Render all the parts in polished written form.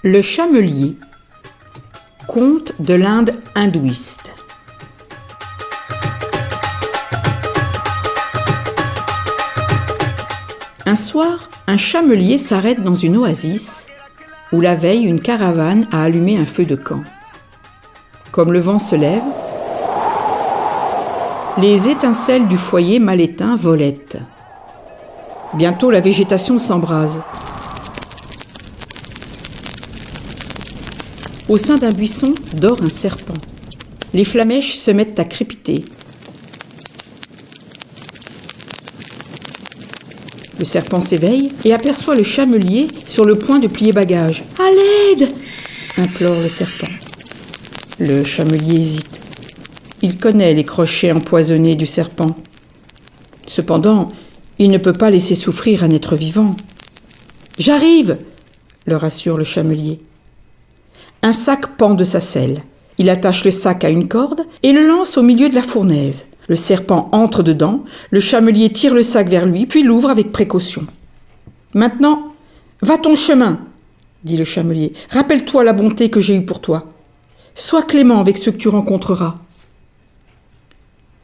Le chamelier. Conte de l'Inde hindouiste. Un soir, un chamelier s'arrête dans une oasis où la veille une caravane a allumé un feu de camp. Comme le vent se lève, les étincelles du foyer mal éteint volettent. Bientôt la végétation s'embrase. Au sein d'un buisson dort un serpent. Les flamèches se mettent à crépiter. Le serpent s'éveille et aperçoit le chamelier sur le point de plier bagages. « À l'aide !» implore le serpent. Le chamelier hésite. Il connaît les crochets empoisonnés du serpent. Cependant, il ne peut pas laisser souffrir un être vivant. « J'arrive !» le rassure le chamelier. Un sac pend de sa selle. Il attache le sac à une corde et le lance au milieu de la fournaise. Le serpent entre dedans, le chamelier tire le sac vers lui, puis l'ouvre avec précaution. « Maintenant, va ton chemin, » dit le chamelier. « Rappelle-toi la bonté que j'ai eue pour toi. Sois clément avec ceux que tu rencontreras. »«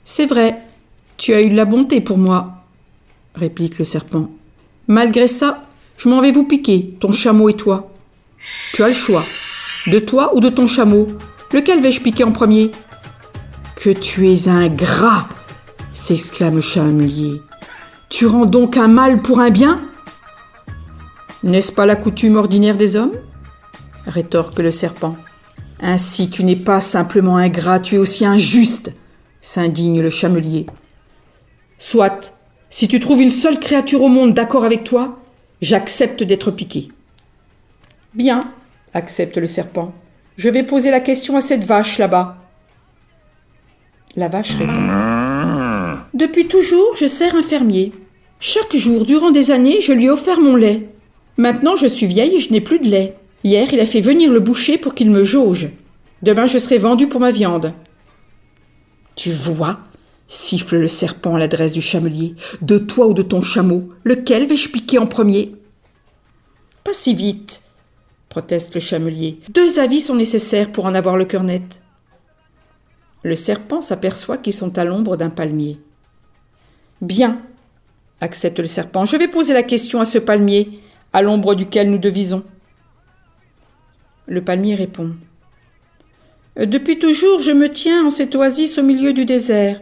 C'est vrai, tu as eu de la bonté pour moi, » réplique le serpent. « Malgré ça, je m'en vais vous piquer, ton chameau et toi. Tu as le choix. De toi ou de ton chameau? Lequel vais-je piquer en premier ?»« Que tu es ingrat !» s'exclame le chamelier. « Tu rends donc un mal pour un bien ?»« N'est-ce pas la coutume ordinaire des hommes ?» rétorque le serpent. « Ainsi tu n'es pas simplement ingrat, tu es aussi injuste !» s'indigne le chamelier. « Soit, si tu trouves une seule créature au monde d'accord avec toi, j'accepte d'être piqué. »« Bien, » accepte le serpent. « Je vais poser la question à cette vache là-bas. » La vache répond. « Depuis toujours, je sers un fermier. Chaque jour, durant des années, je lui ai offert mon lait. Maintenant, je suis vieille et je n'ai plus de lait. Hier, il a fait venir le boucher pour qu'il me jauge. Demain, je serai vendue pour ma viande. »« Tu vois ?» siffle le serpent à l'adresse du chamelier. « De toi ou de ton chameau, lequel vais-je piquer en premier ?»« Pas si vite !» proteste le chamelier. « 2 avis sont nécessaires pour en avoir le cœur net. » Le serpent s'aperçoit qu'ils sont à l'ombre d'un palmier. « Bien, » accepte le serpent, « je vais poser la question à ce palmier, à l'ombre duquel nous devisons. » Le palmier répond. « Depuis toujours, je me tiens en cette oasis au milieu du désert.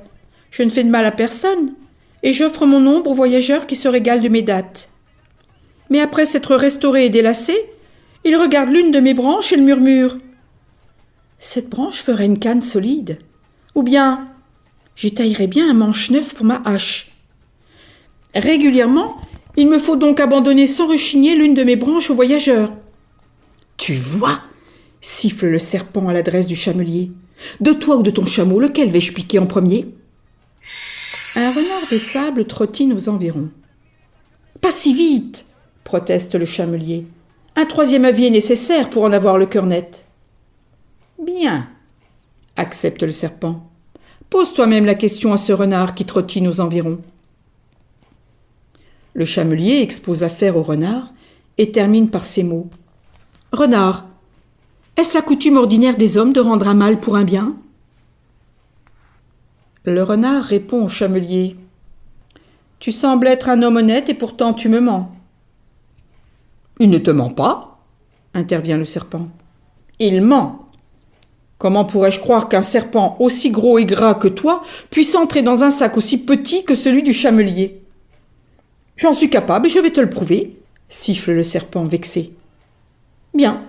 Je ne fais de mal à personne, et j'offre mon ombre aux voyageurs qui se régalent de mes dattes. Mais après s'être restauré et délacé, il regarde l'une de mes branches et il murmure. Cette branche ferait une canne solide. Ou bien, j'y taillerais bien un manche neuf pour ma hache. Régulièrement, il me faut donc abandonner sans rechigner l'une de mes branches aux voyageurs. »« Tu vois ?» siffle le serpent à l'adresse du chamelier. « De toi ou de ton chameau, lequel vais-je piquer en premier ?» Un renard des sables trottine aux environs. « Pas si vite !» proteste le chamelier. « Un 3e avis est nécessaire pour en avoir le cœur net. »« Bien, » accepte le serpent. « Pose toi-même la question à ce renard qui trottine aux environs. » Le chamelier expose l'affaire au renard et termine par ces mots. « Renard, est-ce la coutume ordinaire des hommes de rendre un mal pour un bien ?» Le renard répond au chamelier. « Tu sembles être un homme honnête et pourtant tu me mens. »« Il ne te ment pas ?» intervient le serpent. « Il ment. Comment pourrais-je croire qu'un serpent aussi gros et gras que toi puisse entrer dans un sac aussi petit que celui du chamelier ? »« J'en suis capable et je vais te le prouver, » siffle le serpent vexé. « Bien, »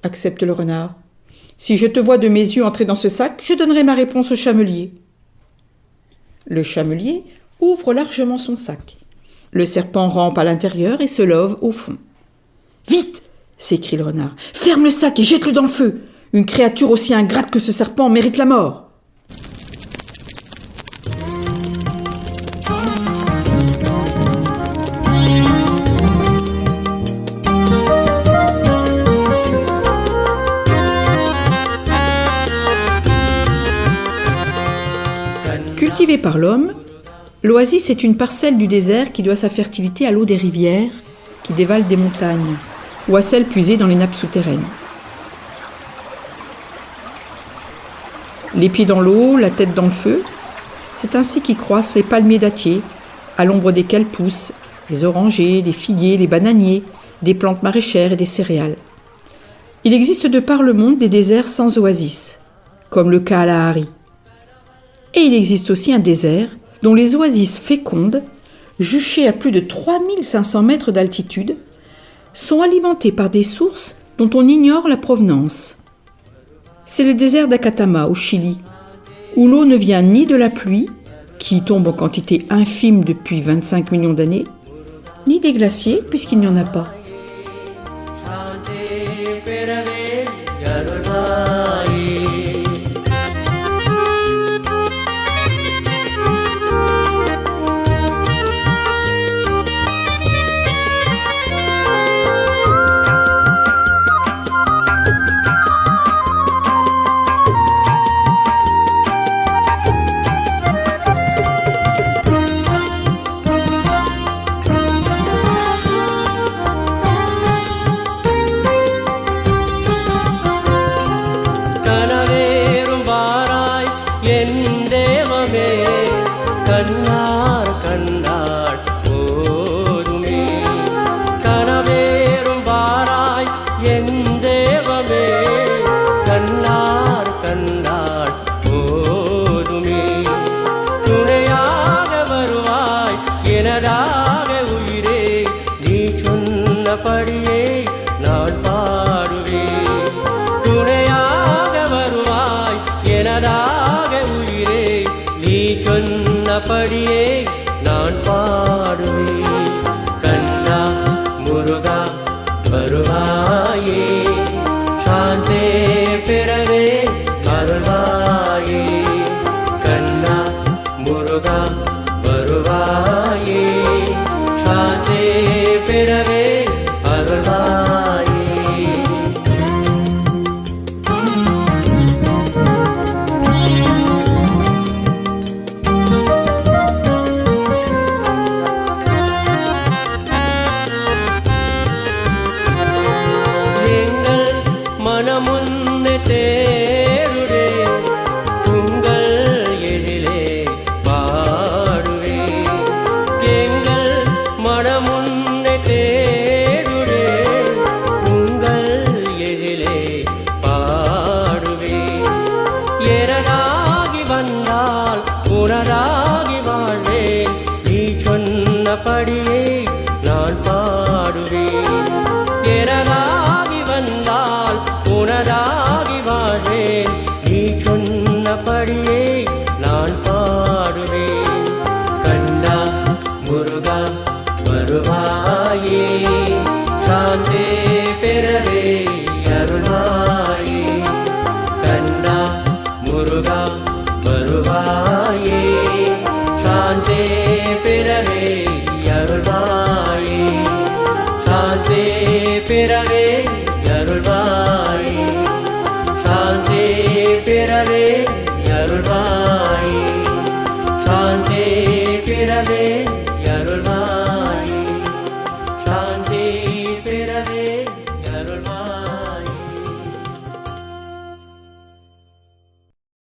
accepte le renard. « Si je te vois de mes yeux entrer dans ce sac, je donnerai ma réponse au chamelier. » Le chamelier ouvre largement son sac. Le serpent rampe à l'intérieur et se love au fond. « Vite !» s'écrie le renard. « Ferme le sac et jette-le dans le feu. Une créature aussi ingrate que ce serpent mérite la mort. » Cultivée par l'homme, l'oasis est une parcelle du désert qui doit sa fertilité à l'eau des rivières qui dévalent des montagnes, ou à celles puisées dans les nappes souterraines. Les pieds dans l'eau, la tête dans le feu, c'est ainsi qu'y croissent les palmiers dattiers, à l'ombre desquels poussent les orangers, les figuiers, les bananiers, des plantes maraîchères et des céréales. Il existe de par le monde des déserts sans oasis, comme le Kalahari. Et il existe aussi un désert dont les oasis fécondes, juchées à plus de 3500 mètres d'altitude, sont alimentées par des sources dont on ignore la provenance. C'est le désert d'Acatama au Chili, où l'eau ne vient ni de la pluie, qui tombe en quantité infime depuis 25 millions d'années, ni des glaciers, puisqu'il n'y en a pas. படியே நான் பாடுவேன் கண்ணா முருகா வருவாயே சாந்தே பிறவே அருள்வாயே கண்ணா முருகா வருவாயே சாந்தே பிறவே அருள்வாயே மனமுன்னை தேடுவே உங்கள் எழிலே பாடுவே எங்கள் மனமுன்னை தேடுவே உங்கள் எழிலே பாடுவே எனதாகி வந்தால் உனதாகி வாழ்வேன் நீ சொன்னபடியே நான் பாடுவேன் எனதாகி வந்தால் உனதாகி வாழ்வேன் நீ சொன்னபடியே நான் பாடுவேன் கண்ணா முருகா வருவாயே சாந்தே பிறவே அருள்வாயே கண்ணா முருகா வருவாயே